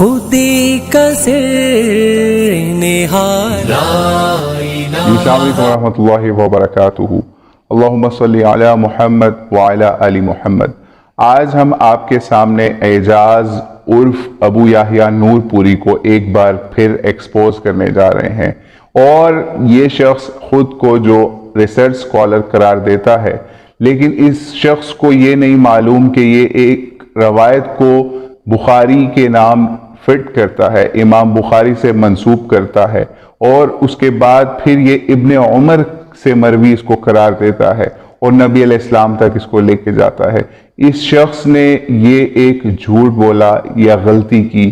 خودی کا سر نہال السلام علیکم ورحمۃ اللہ وبرکاتہ۔ اللہم صلی علی محمد وعلی آل محمد۔ آج ہم آپ کے سامنے اعجاز عرف ابو یحییٰ نور پوری کو ایک بار پھر ایکسپوز کرنے جا رہے ہیں، اور یہ شخص خود کو جو ریسرچ اسکالر قرار دیتا ہے، لیکن اس شخص کو یہ نہیں معلوم کہ یہ ایک روایت کو بخاری کے نام فٹ کرتا ہے، امام بخاری سے منسوب کرتا ہے، اور اس کے بعد پھر یہ ابن عمر سے مروی اس کو قرار دیتا ہے اور نبی علیہ السلام تک اس کو لے کے جاتا ہے۔ اس شخص نے یہ ایک جھوٹ بولا یا غلطی کی،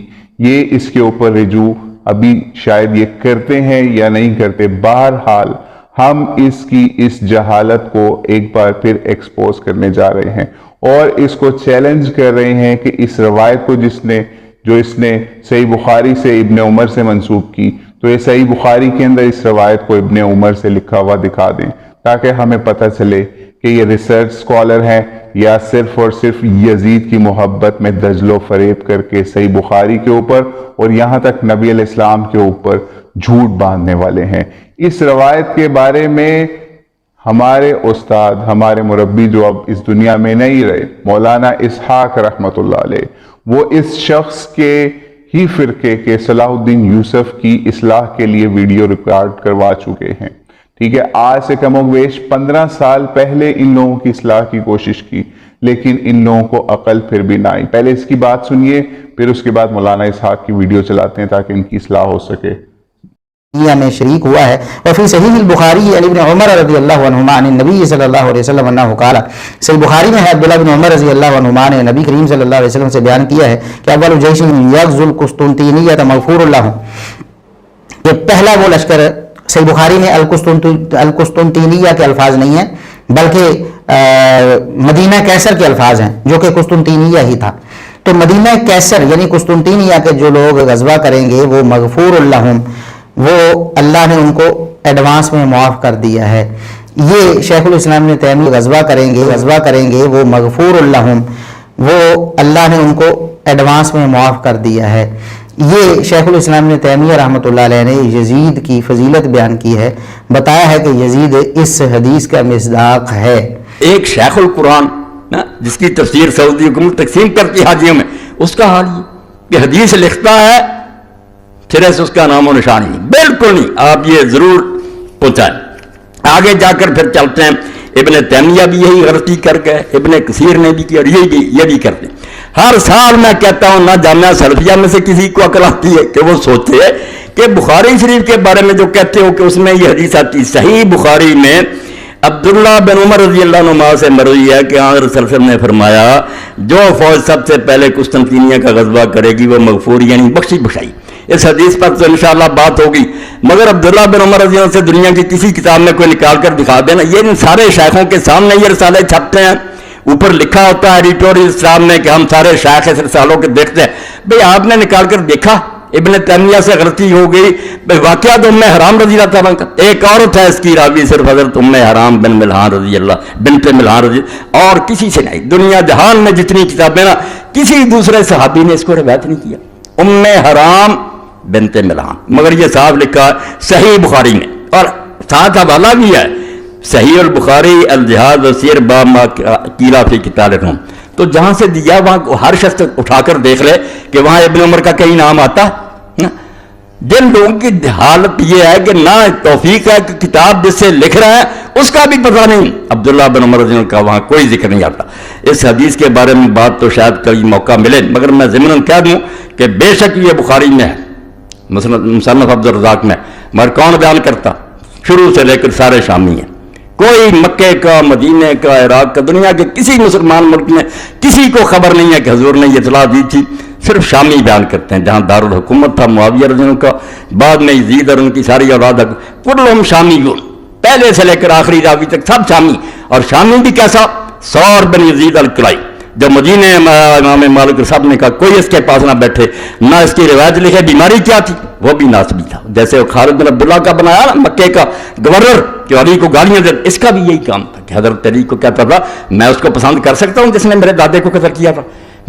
یہ اس کے اوپر رجوع ابھی شاید یہ کرتے ہیں یا نہیں کرتے، بہرحال ہم اس کی اس جہالت کو ایک بار پھر ایکسپوز کرنے جا رہے ہیں اور اس کو چیلنج کر رہے ہیں کہ اس روایت کو جو اس نے صحیح بخاری سے ابن عمر سے منسوب کی، تو یہ صحیح بخاری کے اندر اس روایت کو ابن عمر سے لکھا ہوا دکھا دیں، تاکہ ہمیں پتہ چلے کہ یہ ریسرچ اسکالر ہیں یا صرف اور صرف یزید کی محبت میں دجل و فریب کر کے صحیح بخاری کے اوپر اور یہاں تک نبی علیہ السلام کے اوپر جھوٹ باندھنے والے ہیں۔ اس روایت کے بارے میں ہمارے استاد، ہمارے مربی جو اب اس دنیا میں نہیں رہے، مولانا اسحاق رحمۃ اللہ علیہ، وہ اس شخص کے ہی فرقے کے صلاح الدین یوسف کی اصلاح کے لیے ویڈیو ریکارڈ کروا چکے ہیں۔ ٹھیک ہے، آج سے کم و بیش 15 سال پہلے ان لوگوں کی اصلاح کی کوشش کی، لیکن ان لوگوں کو عقل پھر بھی نہ آئی۔ پہلے اس کی بات سنیے، پھر اس کے بعد مولانا اسحاق کی ویڈیو چلاتے ہیں تاکہ ان کی اصلاح ہو سکے۔ میں شریک ہوا ہے۔ وفی صحیح البخاری عن ابن عمر رضی اللہ عنہما عن النبی صلی اللہ علیہ وسلم انہ قال، صحیح بخاری میں ہے عبداللہ بن عمر رضی اللہ عنہما نے نبی کریم صلی اللہ علیہ وسلم سے بیان کیا ہے کہ اول جیش یغزو القسطنطینیہ مغفور اللہ، کہ پہلا وہ لشکر، صحیح بخاری میں القسطنطینیہ کے الفاظ نہیں ہیں بلکہ مدینہ کیسر کے الفاظ ہیں، جو کہ قسطنطینیہ ہی تھا۔ تو مدینہ کیسر یعنی قسطنطینیہ کے جو لوگ غزوہ کریں گے وہ مغفور اللہم، وہ اللہ نے ان کو ایڈوانس میں معاف کر دیا ہے۔ یہ شیخ الاسلام نے تیمیہ غزوہ کریں گے وہ مغفور اللہم، وہ اللہ نے ان کو ایڈوانس میں معاف کر دیا ہے۔ یہ شیخ الاسلام نے تیمیہ رحمۃ اللہ علیہ نے یزید کی فضیلت بیان کی ہے، بتایا ہے کہ یزید اس حدیث کا مصداق ہے۔ ایک شیخ القرآن جس کی تفسیر سعودی حکومت تقسیم کرتی حاجیوں میں، اس کا حال یہ کہ حدیث لکھتا ہے سرے سے اس کا نام و نشان نہیں، بالکل نہیں۔ آپ یہ ضرور پہنچائیں۔ آگے جا کر پھر چلتے ہیں، ابن تیمیہ بھی یہی غلطی کر گئے، ابن کثیر نے بھی کی، اور یہ بھی کرتے ہیں۔ ہر سال میں کہتا ہوں، نہ جامعہ سلفیہ میں سے کسی کو عقل آتی ہے کہ وہ سوچے کہ بخاری شریف کے بارے میں جو کہتے ہو کہ اس میں یہ حدیث آتی، صحیح بخاری میں عبداللہ بن عمر رضی اللہ عنہ سے مروی ہے کہ حضرت صلی اللہ علیہ وسلم نے فرمایا جو فوج سب سے پہلے قسطنطینیہ کا غزوہ کرے گی وہ مغفور یعنی بخشی بخشائی۔ اس حدیث پر تو انشاءاللہ بات ہوگی، مگر عبداللہ بن عمر رضی اللہ عنہ سے دنیا کی کسی کتاب میں کوئی نکال کر دکھا دینا۔ یہ ان سارے شیخوں کے سامنے یہ رسالے چھپتے ہیں، اوپر لکھا ہوتا ہے ایڈیٹوریل اسلام میں کہ ہم سارے شیخ اس رسالوں کے دیکھتے ہیں۔ بھئی آپ نے نکال کر دیکھا ابن تیمیہ سے غلطی ہو گئی، واقعات ام حرام رضی اللہ تعالیٰ کا، ایک عورت ہے اس کی راوی صرف حضرت ام حرام بنت ملحان رضی، اور کسی سے نہیں، دنیا جہان میں جتنی کتابیں نا کسی دوسرے صحابی نے اس کو روایت نہیں کیا، ام حرام بنت ملحان، مگر یہ صاحب لکھا ہے صحیح بخاری میں، اور ساتھ حوالہ بھی ہے صحیح البخاری الجہاد وسیر باب ما قیل فی قتال الروم۔ تو جہاں سے دیا وہاں ہر شخص اٹھا کر دیکھ لے کہ وہاں ابن عمر کا کہیں نام آتا ہے۔ جن لوگوں کی حالت یہ ہے کہ نہ توفیق ہے کہ کتاب جس سے لکھ رہا ہے اس کا بھی پتہ نہیں، عبداللہ بن عمر رضی اللہ عنہ کا وہاں کوئی ذکر نہیں آتا۔ اس حدیث کے بارے میں بات تو شاید کبھی موقع ملے، مگر میں ضمناً کہہ دوں کہ بے شک یہ بخاری میں ہے، مصنف عبد الرزاق میں، مگر کون بیان کرتا؟ شروع سے لے کر سارے شامی ہیں، کوئی مکے کا، مدینے کا، عراق کا، دنیا کے کسی مسلمان ملک میں کسی کو خبر نہیں ہے کہ حضور نے یہ اطلاع دی تھی، صرف شامی بیان کرتے ہیں۔ جہاں دارالحکومت تھا معاویہ رضی اللہ عنہ کا، بعد میں یزید اور ان کی ساری اولاد، کلہم شامیون، پہلے سے لے کر آخری راوی تک سب شامی، اور شامی بھی کیسا؟ ثور بن یزید الکلائی، جب مدینے امام مالک صاحب نے کہا کوئی اس کے پاس نہ بیٹھے، نہ اس کی روایت لکھے، بیماری کیا تھی؟ وہ بھی ناسبی تھا، جیسے خالد بن عبداللہ کا بنایا نا مکے کا گورنر کہ علی کو گالیاں دے، اس کا بھی یہی کام تھا کہ حضرت علی کو کہتا تھا میں اس کو پسند کر سکتا ہوں جس نے میرے دادے کو قتل کیا تھا،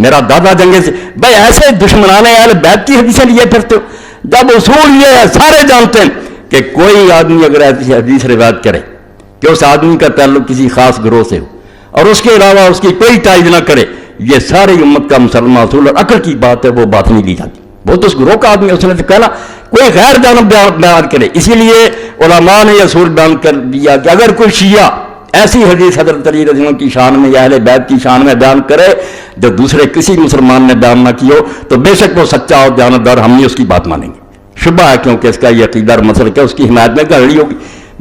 میرا دادا جنگے سے. بھائی ایسے دشمنان اہل بیت کی حدیثیں لیے پھرتے ہو, جب اصول یہ ہے سارے جانتے ہیں کہ کوئی آدمی اگر ایسی حدیث روایت کرے کہ اس آدمی کا تعلق کسی خاص گروہ سے ہو اور اس کے علاوہ اس کی کوئی تائید نہ کرے, یہ ساری امت کا مسلمان اصول اور عقل کی بات ہے, وہ بات نہیں لی جاتی. وہ تو اس گروہ کا آدمی, اس نے تو کہنا کوئی غیر جانب بیان کرے. اسی لیے علماء نے یہ اصول بیان کر دیا کہ اگر کوئی شیعہ ایسی حدیث حضرت علی رضی اللہ عنہ کی شان میں یا اہل بیت کی شان میں بیان کرے جو دوسرے کسی مسلمان نے بیان نہ کی ہو, تو بے شک وہ سچا اور دیانتدار, ہم نہیں اس کی بات مانیں گے. شبہ ہے کیونکہ اس کا یہ عقیدہ اور مسلک ہے, اس کی حمایت میں گھڑی ہوگی.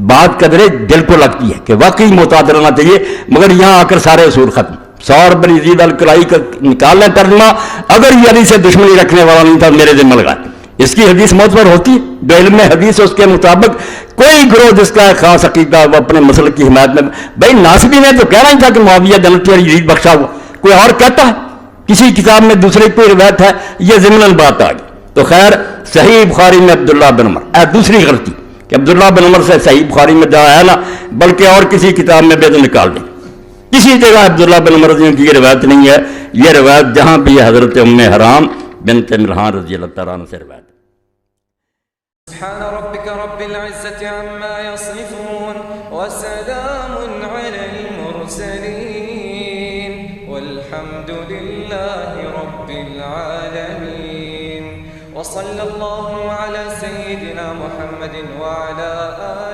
بات قدرے دل کو لگتی ہے کہ واقعی معتاد رہنا چاہیے, مگر یہاں آ کر سارے اصول ختم. سور بن یزید الکلائی کا نکال لیں ترجمہ, اگر یہ علی سے دشمنی رکھنے والا نہیں تھا میرے ذمہ لگائے. اس کی حدیث معتبر ہوتی ہے جو علم میں حدیث ہے, اس کے مطابق کوئی گروہ جس کا خاص عقیدہ وہ اپنے مسلک کی حمایت میں. بھائی ناصبی نے تو کہنا ہی تھا کہ معاویہ جنتی اور یزید بخشا ہوا, کوئی اور کہتا ہے کسی کتاب میں دوسرے کوئی روایت ہے, یہ ضمن بات آ گئی. تو خیر صحیح بخاری میں عبداللہ بن عمر, دوسری غلطی کہ عبداللہ بن عمر سے صحیح بخاری میں جہاں ہے نا, بلکہ اور کسی کتاب میں بھی تو نکال دیں. کسی جگہ عبداللہ بن عمر کی یہ روایت نہیں ہے. یہ روایت جہاں بھی حضرت ام حرام بنت ملحان رضی اللہ تعالیٰ عنہ سے روایت. سبحان ربك رب العزة عما يصفون وسلام على المرسلين والحمد لله رب العالمين وصلى الله على سيدنا محمد وعلى آله